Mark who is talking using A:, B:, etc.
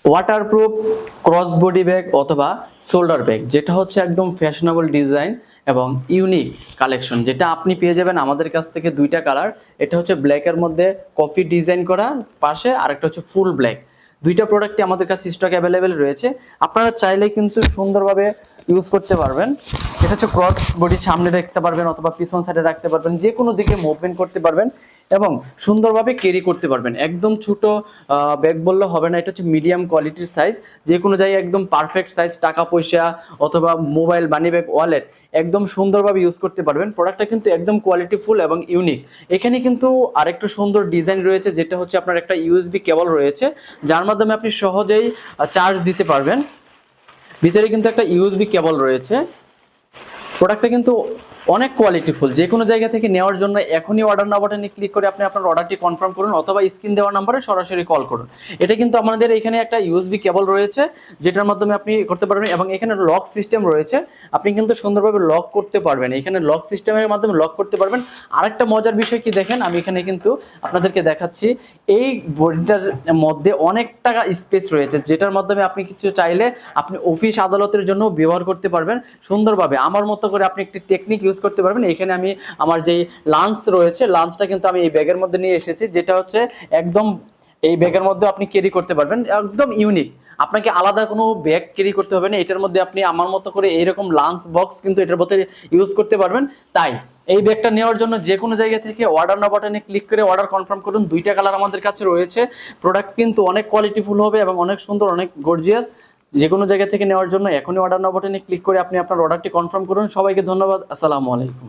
A: Waterproof cross body bag অথবা shoulder bag, যেটা হচ্ছে একদম ফ্যাশনেবল ডিজাইন এবং ইউনিক কালেকশন, যেটা আপনি পেয়ে যাবেন আমাদের কাছ থেকে দুইটা কালার। এটা হচ্ছে ব্ল্যাকের মধ্যে কফি ডিজাইন করা পাশে, আরেকটা হচ্ছে ফুল ব্ল্যাক। দুইটা প্রোডাক্টই আমাদের কাছে স্টক অ্যাভেলেবেল রয়েছে, আপনারা চাইলে কিন্তু সুন্দরভাবে ইউজ করতে পারবেন। এটা হচ্ছে ক্রস বডি, সামনে রাখতে পারবেন অথবা পিছন সাইডে রাখতে পারবেন, যে কোনো দিকে মুভমেন্ট করতে পারবেন এবং সুন্দরভাবে ক্যারি করতে পারবেন। একদম ছোট ব্যাগ বললে হবে না, এটা হচ্ছে মিডিয়াম কোয়ালিটির সাইজ, যে কোনো জায়গায় একদম পারফেক্ট সাইজ, টাকা পয়সা অথবা মোবাইল, মানি ব্যাগ, ওয়ালেট একদম সুন্দরভাবে ইউজ করতে পারবেন। প্রোডাক্টটা কিন্তু একদম কোয়ালিটিফুল এবং ইউনিক। এখানে কিন্তু আরেকটু সুন্দর ডিজাইন রয়েছে, যেটা হচ্ছে আপনার একটা ইউএসবি কেবল রয়েছে, যার মাধ্যমে আপনি সহজেই চার্জ দিতে পারবেন। ভিতরে কিন্তু একটা ইউএসবি কেবল রয়েছে। প্রোডাক্টটা কিন্তু অনেক কোয়ালিটিফুল, যে কোনো জায়গা থেকে নেওয়ার জন্য এখনই অর্ডার নাও বাটনে ক্লিক করে আপনি আপনার অর্ডারটি কনফার্ম করুন অথবা স্ক্রিন দেওয়া নম্বরে সরাসরি কল করুন। এটা কিন্তু আমাদের এখানে একটা ইউএসবি কেবল রয়েছে, যেটার মাধ্যমে আপনি করতে পারবেন এবং এখানে লক সিস্টেম রয়েছে, আপনি কিন্তু সুন্দরভাবে লক করতে পারবেন। এখানে লক সিস্টেমের মাধ্যমে লক করতে পারবেন। আরেকটা মজার বিষয় কি দেখেন, আমি এখানে কিন্তু আপনাদেরকে দেখাচ্ছি, এই বডিটার মধ্যে অনেক টাকা স্পেস রয়েছে, যেটার মাধ্যমে আপনি কিছু চাইলে আপনি অফিস আদালতের জন্য ব্যবহার করতে পারবেন সুন্দরভাবে। আমার মতো করে আপনি একটি টেকনিক ইউজ করতে পারবেন। এখানে আমি আমার যেই লাঞ্চ রয়েছে, লাঞ্চটা কিন্তু আমি এই ব্যাগের মধ্যে নিয়ে এসেছি, যেটা হচ্ছে একদম এই ব্যাগের মধ্যে আপনি ক্যারি করতে পারবেন, একদম ইউনিক। আপনাকে আলাদা কোনো ব্যাগ ক্যারি করতে হবে না, এটার মধ্যে আপনি আমার মতো করে এইরকম লাঞ্চ বক্স কিন্তু এটার মধ্যে ইউজ করতে পারবেন। তাই এই ব্যাগটা নেওয়ার জন্য যে কোনো জায়গা থেকে অর্ডার নাও বাটনে ক্লিক করে অর্ডার কনফার্ম করুন। দুইটা কালার আমাদের কাছে রয়েছে। প্রোডাক্ট কিন্তু অনেক কোয়ালিটিফুল হবে এবং অনেক সুন্দর, অনেক গর্জিয়াস। যে কোনো জায়গা থেকে নেওয়ার জন্য এখনই অর্ডার নাও বাটনে ক্লিক করে আপনি আপনার অর্ডারটি কনফার্ম করুন। সবাইকে ধন্যবাদ। আসসালামু আলাইকুম।